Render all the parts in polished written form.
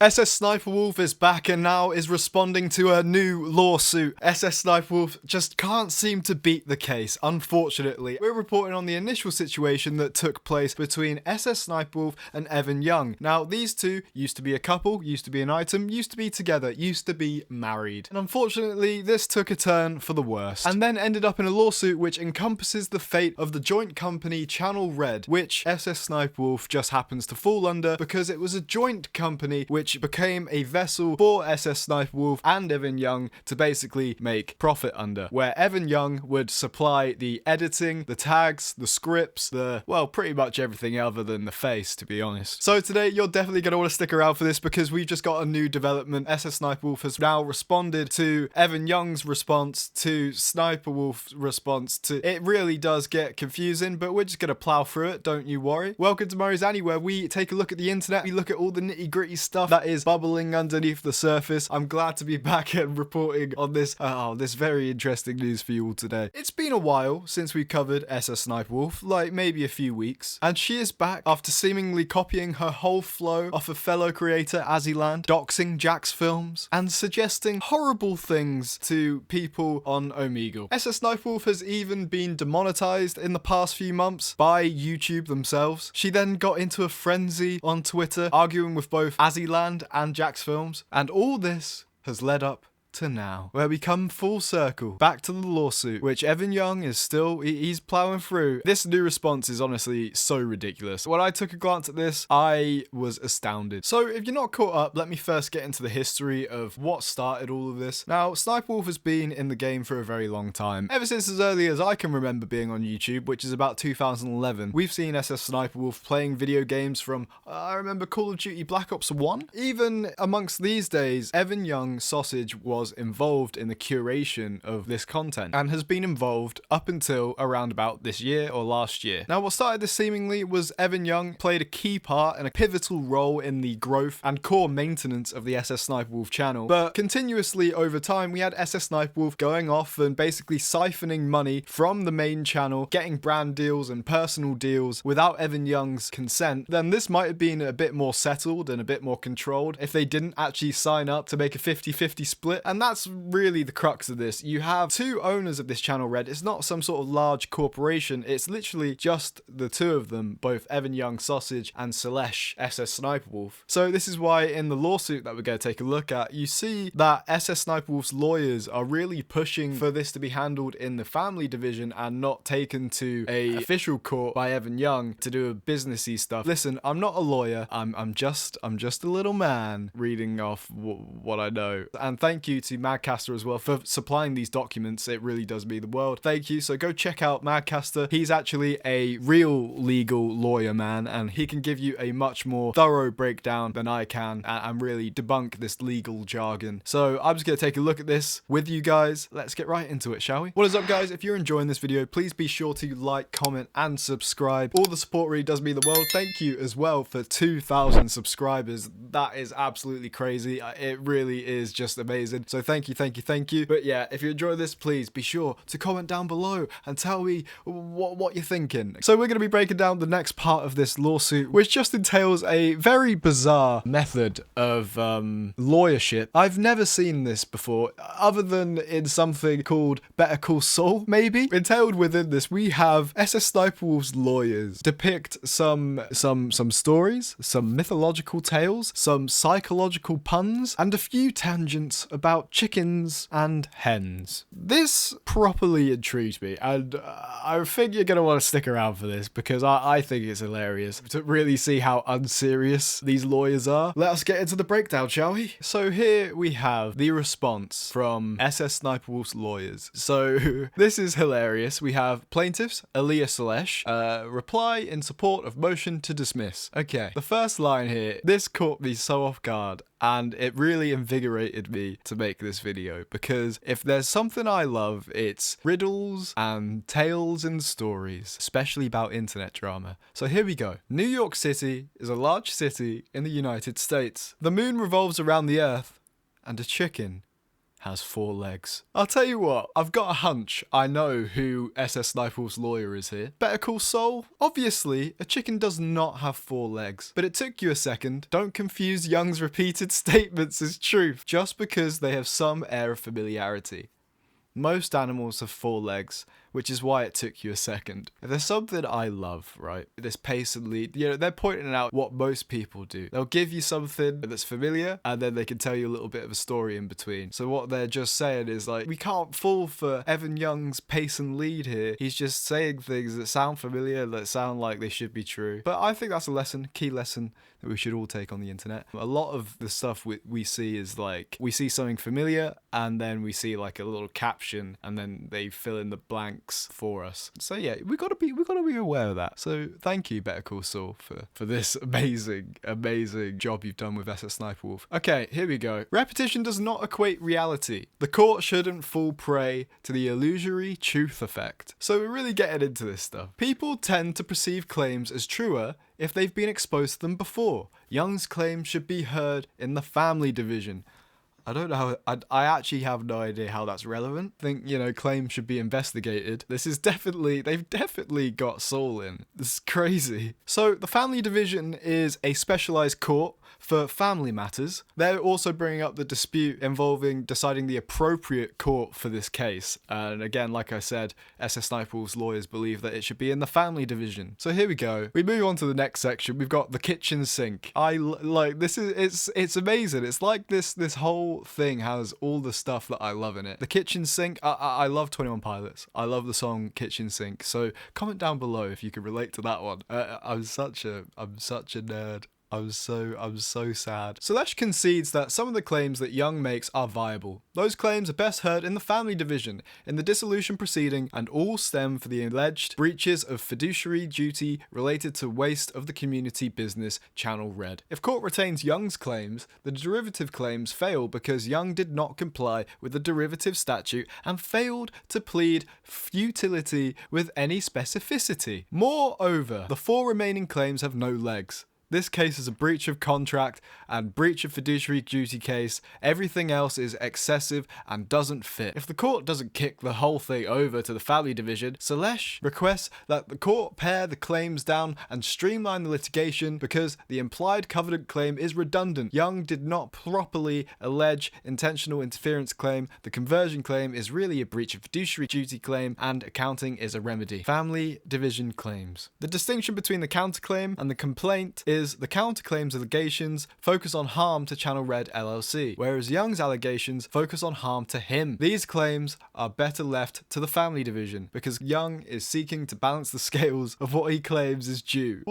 SSSniperwolf is back and now is responding to a new lawsuit. SSSniperwolf just can't seem to beat the case, unfortunately. We're reporting on the initial situation that took place between SSSniperwolf and Evan Young. Now, these two used to be a couple, used to be an item, used to be together, used to be married. And unfortunately, this took a turn for the worst, and then ended up in a lawsuit which encompasses the fate of the joint company Channel Red, which SSSniperwolf just happens to fall under because it was a joint company which became a vessel for SSSniperwolf and Evan Young to basically make profit under, where Evan Young would supply the editing, the tags, the scripts, well, pretty much everything other than the face, to be honest. So today, you're definitely going to want to stick around for this because we've just got a new development. SSSniperwolf has now responded to Evan Young's response to Sniperwolf's response to... It really does get confusing, but we're just going to plow through it, don't you worry. Welcome to Murray's Annie, where we take a look at the internet, we look at all the nitty-gritty stuff that is bubbling underneath the surface. I'm glad to be back and reporting on this very interesting news for you all today. It's been a while since we covered SSSniperwolf, like maybe a few weeks, and she is back after seemingly copying her whole flow off of fellow creator Azzyland, doxing Jack's films, and suggesting horrible things to people on Omegle. SSSniperwolf has even been demonetized in the past few months by YouTube themselves. She then got into a frenzy on Twitter, arguing with both Azzyland and Jack's films, and all this has led up to now, where we come full circle back to the lawsuit, which Evan Young is still, he's plowing through. This new response is honestly so ridiculous. When I took a glance at this, I was astounded. So if you're not caught up, let me first get into the history of what started all of this. Now, Sniperwolf has been in the game for a very long time. Ever since as early as I can remember being on YouTube, which is about 2011, we've seen SSSniperwolf playing video games from, I remember Call of Duty Black Ops 1. Even amongst these days, Evan Young Sausage was involved in the curation of this content and has been involved up until around about this year or last year. Now, what started this seemingly was Evan Young played a key part and a pivotal role in the growth and core maintenance of the SSSniperwolf channel, but continuously over time we had SSSniperwolf going off and basically siphoning money from the main channel, getting brand deals and personal deals without Evan Young's consent. Then this might have been a bit more settled and a bit more controlled if they didn't actually sign up to make a 50-50 split. And that's really the crux of this. You have two owners of this channel, Red. It's not some sort of large corporation. It's literally just the two of them, both Evan Young Sausage and Selesh SSSniperwolf. So this is why in the lawsuit that we're going to take a look at, you see that SSSniperwolf's lawyers are really pushing for this to be handled in the family division and not taken to a official court by Evan Young to do a businessy stuff. Listen, I'm not a lawyer. I'm just a little man reading off what I know. And thank you to Madcaster as well for supplying these documents. It really does mean the world. Thank you. So go check out Madcaster. He's actually a real legal lawyer, man, and he can give you a much more thorough breakdown than I can and really debunk this legal jargon. So I'm just going to take a look at this with you guys. Let's get right into it, shall we? What is up, guys? If you're enjoying this video, please be sure to like, comment, and subscribe. All the support really does mean the world. Thank you as well for 2,000 subscribers. That is absolutely crazy. It really is just amazing. So thank you. But yeah, if you enjoy this, please be sure to comment down below and tell me what you're thinking. So we're going to be breaking down the next part of this lawsuit, which just entails a very bizarre method of lawyership. I've never seen this before, other than in something called Better Call Saul, maybe. Entailed within this, we have SSSniperwolf's lawyers depict some stories, some mythological tales, some psychological puns, and a few tangents about chickens and hens. This properly intrigued me, and I think you're going to want to stick around for this because I think it's hilarious to really see how unserious these lawyers are. Let us get into the breakdown, shall we? So here we have the response from SSSniperwolf's lawyers. So this is hilarious. We have plaintiffs, Aaliyah Selesh, reply in support of motion to dismiss. Okay, the first line here, this caught me so off guard. And it really invigorated me to make this video because if there's something I love, it's riddles and tales and stories, especially about internet drama. So here we go. New York City is a large city in the United States. The moon revolves around the earth and a chicken has 4 legs. I'll tell you what, I've got a hunch I know who SSSniperwolf's lawyer is here. Better Call Saul? Obviously, a chicken does not have 4 legs. But it took you a second. Don't confuse Young's repeated statements as truth just because they have some air of familiarity. Most animals have 4 legs, which is why it took you a second. If there's something I love, right, this pace and lead, they're pointing out what most people do. They'll give you something that's familiar, and then they can tell you a little bit of a story in between. So what they're just saying is like, we can't fall for Evan Young's pace and lead here. He's just saying things that sound familiar, that sound like they should be true. But I think that's a lesson, key lesson, that we should all take on the internet. A lot of the stuff we see is like, we see something familiar, and then we see like a little caption, and then they fill in the blanks for us. So yeah, we gotta be aware of that. So thank you, Better Call Saul, for this amazing job you've done with SSSniperwolf. Okay, here we go. Repetition does not equate reality. The court shouldn't fall prey to the illusory truth effect. So we're really getting into this stuff. People tend to perceive claims as truer if they've been exposed to them before. Young's claims should be heard in the family division. I don't know how, I actually have no idea how that's relevant. I think, claims should be investigated. They've definitely got Saul in. This is crazy. So the family division is a specialized court for family matters. They're also bringing up the dispute involving deciding the appropriate court for this case. And again, like I said, SSSniperwolf's lawyers believe that it should be in the family division. So here we go. We move on to the next section. We've got the kitchen sink. It's amazing. It's like this whole thing has all the stuff that I love in it. The kitchen sink, I love 21 Pilots. I love the song Kitchen Sink. So comment down below if you can relate to that one. I'm such a nerd. I'm so sad. Celeste concedes that some of the claims that Young makes are viable. Those claims are best heard in the family division, in the dissolution proceeding, and all stem from the alleged breaches of fiduciary duty related to waste of the community business Channel Red. If court retains Young's claims, the derivative claims fail because Young did not comply with the derivative statute and failed to plead futility with any specificity. Moreover, the 4 remaining claims have no legs. This case is a breach of contract and breach of fiduciary duty case. Everything else is excessive and doesn't fit. If the court doesn't kick the whole thing over to the family division, Celeste requests that the court pare the claims down and streamline the litigation because the implied covenant claim is redundant. Young did not properly allege intentional interference claim. The conversion claim is really a breach of fiduciary duty claim, and accounting is a remedy. Family division claims. The distinction between the counterclaim and the complaint is the counterclaim's allegations focus on harm to Channel Red LLC, whereas Young's allegations focus on harm to him. These claims are better left to the family division because Young is seeking to balance the scales of what he claims is due.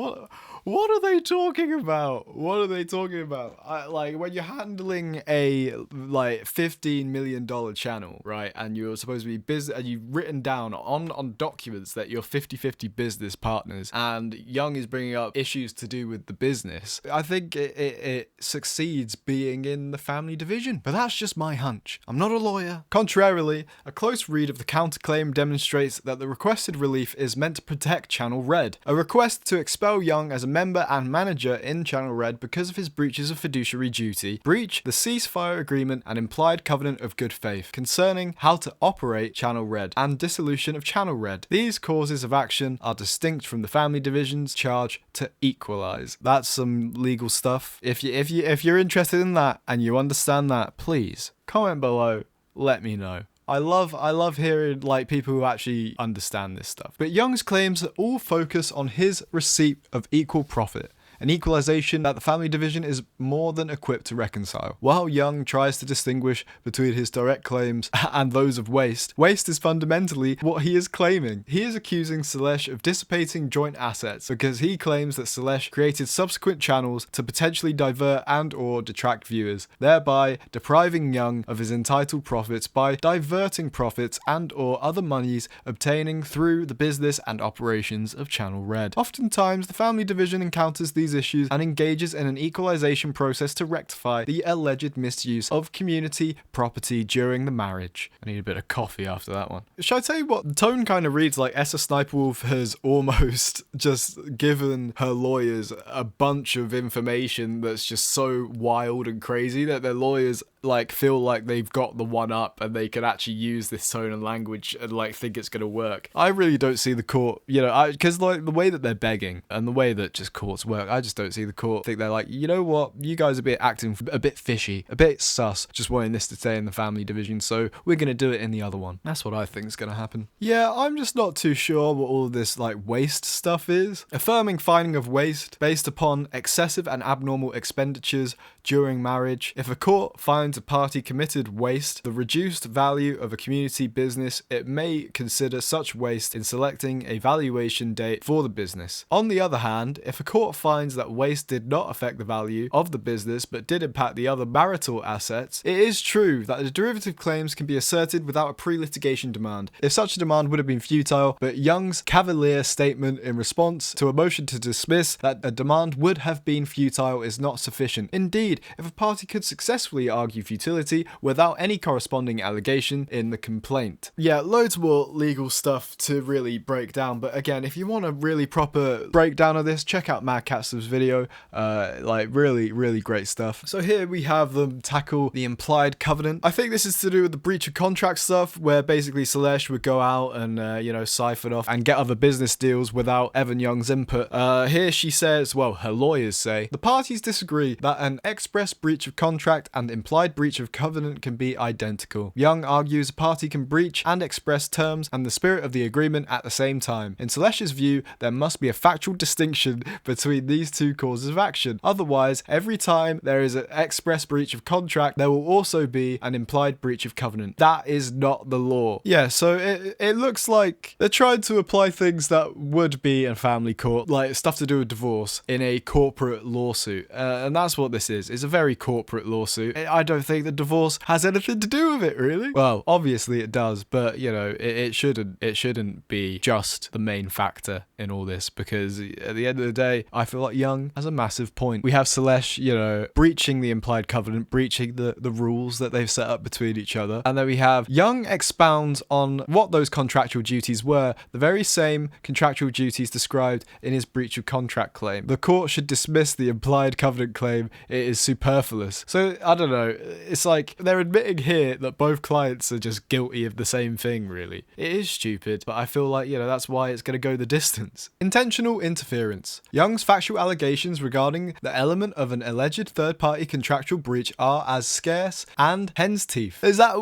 What are they talking about? What are they talking about? When you're handling a $15 million channel, right, and you're supposed to be business, and you've written down on documents that you're 50-50 business partners, and Young is bringing up issues to do with the business, I think it succeeds being in the family division. But that's just my hunch. I'm not a lawyer. Contrarily, a close read of the counterclaim demonstrates that the requested relief is meant to protect Channel Red. A request to expel Young as a member and manager in Channel Red because of his breaches of fiduciary duty, breach the ceasefire agreement and implied covenant of good faith concerning how to operate Channel Red, and dissolution of Channel Red. These causes of action are distinct from the family division's charge to equalize. That's some legal stuff. If you're interested in that and you understand that, please comment below. Let me know. I love hearing people who actually understand this stuff. But Young's claims all focus on his receipt of equal profit. An equalization that the family division is more than equipped to reconcile. While Young tries to distinguish between his direct claims and those of Waste is fundamentally what he is claiming. He is accusing Celeste of dissipating joint assets because he claims that Celeste created subsequent channels to potentially divert and or detract viewers, thereby depriving Young of his entitled profits by diverting profits and or other monies obtaining through the business and operations of Channel Red. Oftentimes, the family division encounters these these issues and engages in an equalization process to rectify the alleged misuse of community property during the marriage. I need a bit of coffee after that one. Should I tell you what? The tone kind of reads like SSSniperwolf has almost just given her lawyers a bunch of information that's just so wild and crazy that their lawyers like feel like they've got the one up and they can actually use this tone and language and like think it's going to work. I really don't see the court, you know, because like the way that they're begging and the way that just courts work, I just don't see the court think they're like, you know what, you guys are acting a bit fishy, a bit sus, just wanting this to stay in the family division, so we're going to do it in the other one. That's what I think is going to happen. Yeah, I'm just not too sure what all this like waste stuff is. Affirming finding of waste based upon excessive and abnormal expenditures during marriage. If a court finds a party committed waste, the reduced value of a community business, it may consider such waste in selecting a valuation date for the business. On the other hand, if a court finds that waste did not affect the value of the business but did impact the other marital assets, it is true that the derivative claims can be asserted without a pre-litigation demand. If such a demand would have been futile, but Young's cavalier statement in response to a motion to dismiss that a demand would have been futile is not sufficient. Indeed, if a party could successfully argue futility without any corresponding allegation in the complaint. Yeah, loads more legal stuff to really break down, but again, if you want a really proper breakdown of this, check out Mad Cats's video. Like really great stuff. So here we have them tackle the implied covenant. I think this is to do with the breach of contract stuff, where basically Celeste would go out and you know, siphon off and get other business deals without Evan Young's input. Here she says, well, her lawyers say, the parties disagree that an express breach of contract and implied breach of covenant can be identical. Young argues a party can breach and express terms and the spirit of the agreement at the same time. In Celeste's view, there must be a factual distinction between these two causes of action. Otherwise, every time there is an express breach of contract, there will also be an implied breach of covenant. That is not the law. Yeah, so it looks like they're trying to apply things that would be in family court, like stuff to do with divorce, in a corporate lawsuit. And that's what this is. It's a very corporate lawsuit. I don't think the divorce has anything to do with it, really. Well, obviously it does, but you know, it shouldn't be just the main factor in all this, because at the end of the day, I feel like Young has a massive point. We have Celeste, you know, breaching the implied covenant, breaching the rules that they've set up between each other, and then we have Young expounds on what those contractual duties were, the very same contractual duties described in his breach of contract claim. The court should dismiss the implied covenant claim. It is superfluous. So I don't know, it's like they're admitting here that both clients are just guilty of the same thing, really. It is stupid, but I feel like, you know, that's why it's going to go the distance. Intentional interference. Young's factual allegations regarding the element of an alleged third-party contractual breach are as scarce and hen's teeth. Is that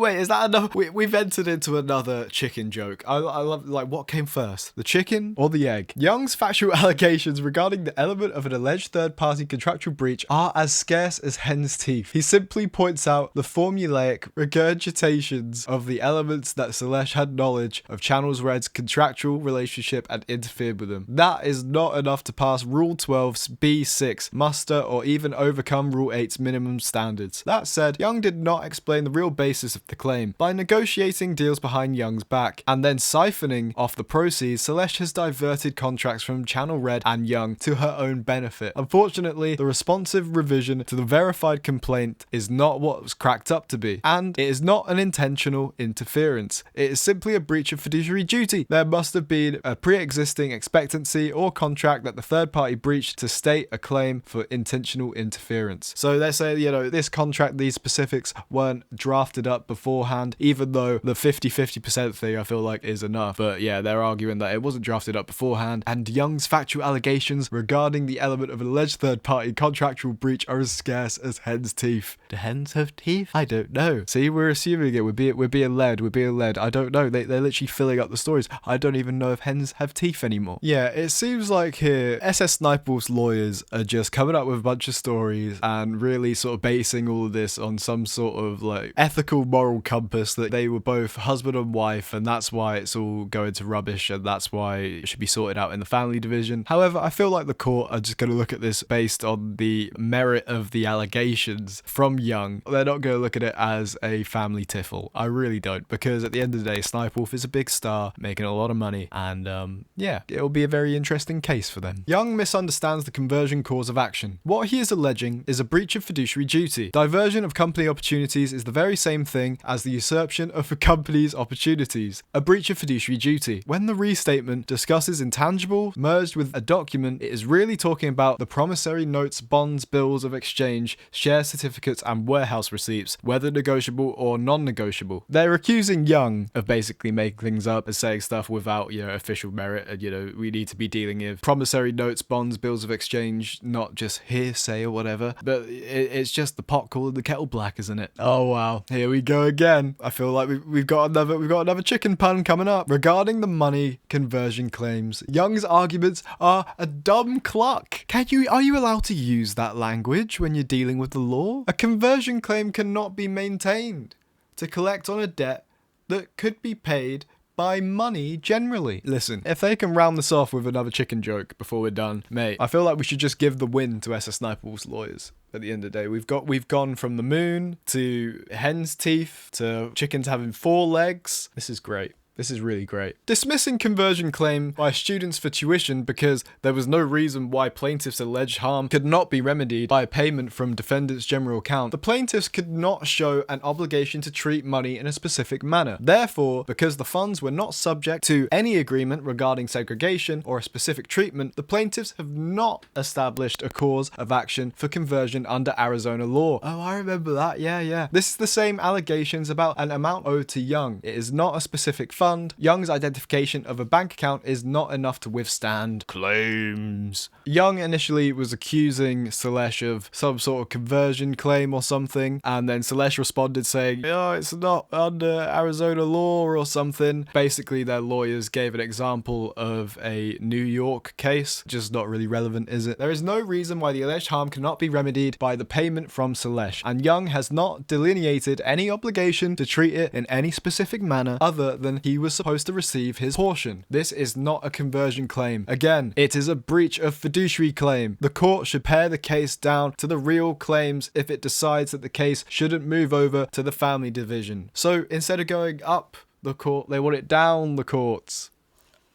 enough? We've entered into another chicken joke. I love, like, what came first, the chicken or the egg? Young's factual allegations regarding the element of an alleged third-party contractual breach are as scarce as hen's teeth. He simply points out the formulaic regurgitations of the elements that Celeste had knowledge of Channels Red's contractual relationship and interfered with them. That is not enough to pass Rule 12's B6 muster or even overcome Rule 8's minimum standards. That said, Young did not explain the real basis of the claim. By negotiating deals behind Young's back and then siphoning off the proceeds, Celeste has diverted contracts from Channel Red and Young to her own benefit. Unfortunately, the responsive revision to the verified complaint is not what was cracked up to be, and it is not an intentional interference. It is simply a breach of fiduciary duty. There must have been a pre-existing expectancy or contract that the third party breached to state a claim for intentional interference. So they say, you know, this contract, these specifics weren't drafted up beforehand, even though the 50-50% thing I feel like is enough. But yeah, they're arguing that it wasn't drafted up beforehand, and Young's factual allegations regarding the element of an alleged third party contractual breach are as scarce as hen's teeth. Do hens have teeth? I don't know. See, we're assuming it. We're being led. I don't know. They're literally filling up the stories. I don't even know if hens have teeth anymore. Yeah, it seems like here SSSniperwolf's lawyers are just coming up with a bunch of stories and really sort of basing all of this on some sort of like ethical moral compass that they were both husband and wife, and that's why it's all going to rubbish, and that's why it should be sorted out in the family division. However, I feel like the court are just going to look at this based on the merit of the allegations from Young. They're not going to look at it as a family tiffle. I really don't, because at the end of the day, Sniperwolf is a big star making a lot of money, and yeah, it'll be a very interesting case for them. Young misunderstands understands the conversion cause of action. What he is alleging is a breach of fiduciary duty. Diversion of company opportunities is the very same thing as the usurpation of a company's opportunities. A breach of fiduciary duty. When the restatement discusses intangible merged with a document, it is really talking about the promissory notes, bonds, bills of exchange, share certificates, and warehouse receipts, whether negotiable or non-negotiable. They're accusing Young of basically making things up and saying stuff without, official merit, and, we need to be dealing with promissory notes, bonds, bills of exchange, not just hearsay or whatever. But it's just the pot calling the kettle black, isn't it? Oh wow, here we go again. I feel like we've got another chicken pun coming up. Regarding the money conversion claims, Young's arguments are a dumb cluck. Are you allowed to use that language when you're dealing with the law? A conversion claim cannot be maintained to collect on a debt that could be paid by money generally. Listen, if they can round this off with another chicken joke before we're done, mate, I feel like we should just give the win to SSSniperwolf's lawyers. At the end of the day, we've gone from the moon to hen's teeth to chickens having 4 legs. This is great. This is really great. Dismissing conversion claim by students for tuition because there was no reason why plaintiff's alleged harm could not be remedied by a payment from defendant's general account. The plaintiffs could not show an obligation to treat money in a specific manner. Therefore, because the funds were not subject to any agreement regarding segregation or a specific treatment, the plaintiffs have not established a cause of action for conversion under Arizona law. Oh, I remember that. Yeah. This is the same allegations about an amount owed to Young. It is not a specific fund. Young's identification of a bank account is not enough to withstand claims. Young initially was accusing Selesh of some sort of conversion claim or something, and then Selesh responded saying, "Oh, it's not under Arizona law," or something. Basically, their lawyers gave an example of a New York case, just not really relevant, is it? There is no reason why the alleged harm cannot be remedied by the payment from Selesh, and Young has not delineated any obligation to treat it in any specific manner other than he was supposed to receive his portion. This is not a conversion claim. Again, it is a breach of fiduciary claim. The court should pare the case down to the real claims if it decides that the case shouldn't move over to the family division. So instead of going up the court, they want it down the courts.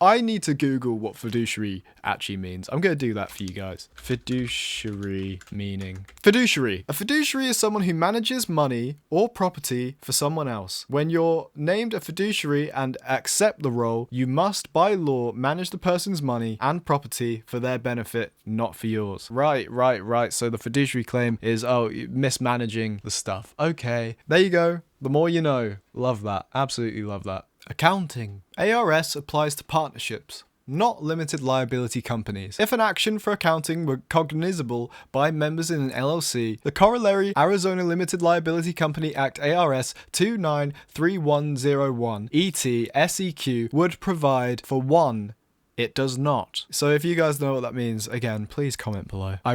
I need to Google what fiduciary actually means. I'm going to do that for you guys. Fiduciary meaning. Fiduciary. A fiduciary is someone who manages money or property for someone else. When you're named a fiduciary and accept the role, you must, by law, manage the person's money and property for their benefit, not for yours. Right. So the fiduciary claim is, mismanaging the stuff. Okay. There you go. The more you know. Love that. Absolutely love that. Accounting. ARS applies to partnerships, not limited liability companies. If an action for accounting were cognizable by members in an LLC, the corollary Arizona Limited Liability Company Act ARS 293101 ET SEQ would provide for one. It does not. So if you guys know what that means, again, please comment below. I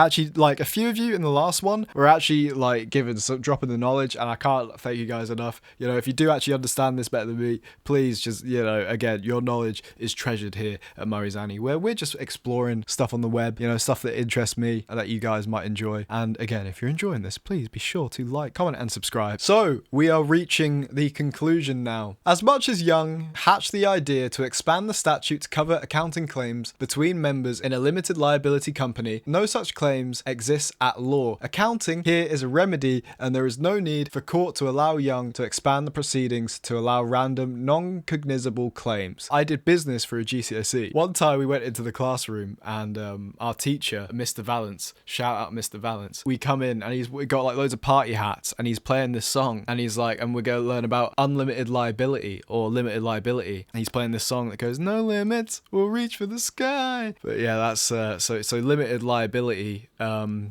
actually, a few of you in the last one were actually, dropping the knowledge, and I can't thank you guys enough. If you do actually understand this better than me, please just, again, your knowledge is treasured here at Murray's Annie, where we're just exploring stuff on the web, stuff that interests me and that you guys might enjoy. And again, if you're enjoying this, please be sure to like, comment, and subscribe. So we are reaching the conclusion now. As much as Young hatched the idea to expand the statute to cover accounting claims between members in a limited liability company, no such claims exist at law. Accounting here is a remedy, and there is no need for court to allow Young to expand the proceedings to allow random, non-cognizable claims. I did business for a GCSE. One time we went into the classroom and our teacher, Mr. Valance, shout out Mr. Valance, we come in and we got loads of party hats and he's playing this song and he's and we're going to learn about unlimited liability or limited liability, and he's playing this song that goes, "No limits, we'll reach for the sky." But yeah, that's so limited liability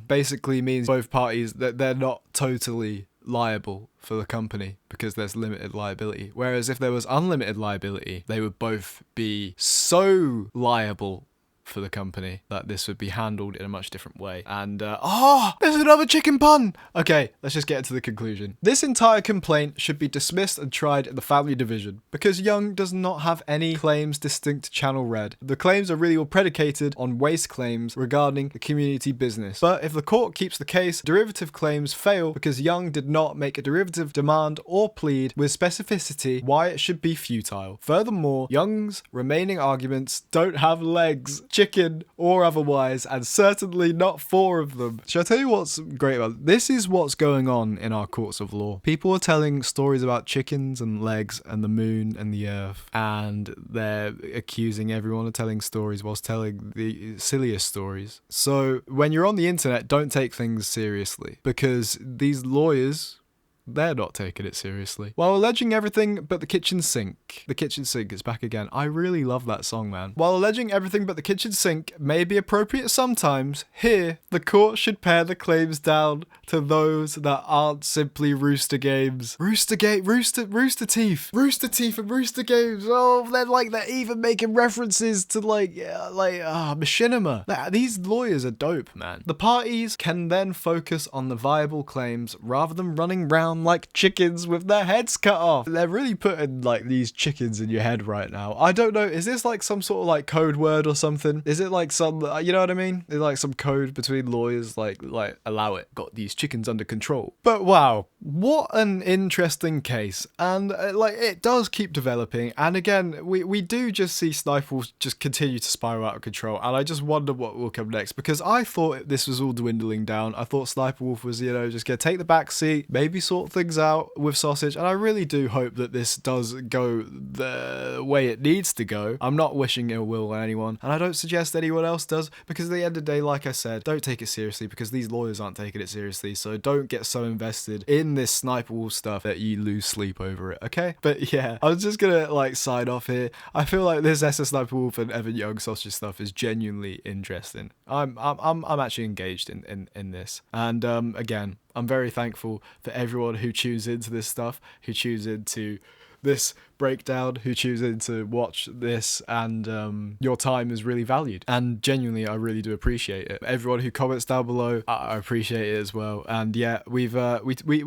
basically means both parties that they're not totally liable for the company because there's limited liability. Whereas if there was unlimited liability, they would both be so liable for the company that this would be handled in a much different way. And there's another chicken pun. Okay, let's just get to the conclusion. This entire complaint should be dismissed and tried in the family division because Young does not have any claims distinct to Channel Red. The claims are really all predicated on waste claims regarding the community business. But if the court keeps the case, derivative claims fail because Young did not make a derivative demand or plead with specificity why it should be futile. Furthermore, Young's remaining arguments don't have legs. chicken or otherwise, and certainly not 4 of them. Shall I tell you what's great about it? This is what's going on in our courts of law. People are telling stories about chickens and legs and the moon and the earth, and they're accusing everyone of telling stories whilst telling the silliest stories. So when you're on the internet, don't take things seriously, because these lawyers, they're not taking it seriously. While alleging everything but the kitchen sink. The kitchen sink is back again. I really love that song, man. While alleging everything but the kitchen sink may be appropriate sometimes, here, the court should pare the claims down to those that aren't simply rooster games. Rooster teeth. Rooster teeth and rooster games. Oh, they're even making references to machinima. These lawyers are dope, man. The parties can then focus on the viable claims rather than running round like chickens with their heads cut off. They're really putting like these chickens in your head right now. I don't know, is this like some sort of like code word or something? Is it like some, you know what I mean? Is like some code between lawyers, like allow it, got these chickens under control. But wow, what an interesting case. And it does keep developing. And again, we do just see Sniperwolf just continue to spiral out of control. And I just wonder what will come next, because I thought this was all dwindling down. I thought Sniperwolf was, just gonna take the back seat, maybe sort things out with Sausage, and I really do hope that this does go the way it needs to go. I'm not wishing ill will on anyone, and I don't suggest anyone else does, because at the end of the day, like I said, don't take it seriously, because these lawyers aren't taking it seriously. So don't get so invested in this Sniperwolf stuff that you lose sleep over it, okay? But yeah, I was just gonna sign off here. I feel like this SSSniperwolf and Evan Young Sausage stuff is genuinely interesting. I'm actually engaged in this, and again, I'm very thankful for everyone who tunes into this stuff, who tunes into this breakdown, who tunes in to watch this, and your time is really valued. And genuinely, I really do appreciate it. Everyone who comments down below, I appreciate it as well. And yeah, we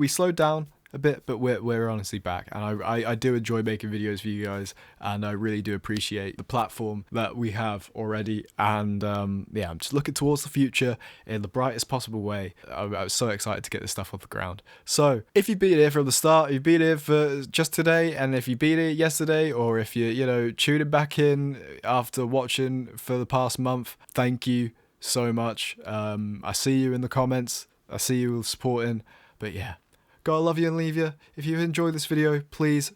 slowed down a bit, but we're honestly back, and I do enjoy making videos for you guys, and I really do appreciate the platform that we have already. And yeah, I'm just looking towards the future in the brightest possible way. I was so excited to get this stuff off the ground. So if you've been here from the start, you've been here for just today, and if you've been here yesterday, or if you're tuning back in after watching for the past month, thank you so much. I see you in the comments, I see you supporting, but yeah, gotta love you and leave you. If you've enjoyed this video, please,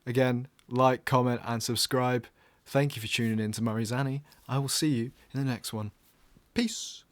again, like, comment, and subscribe. Thank you for tuning in to Murray's Annie. I will see you in the next one. Peace.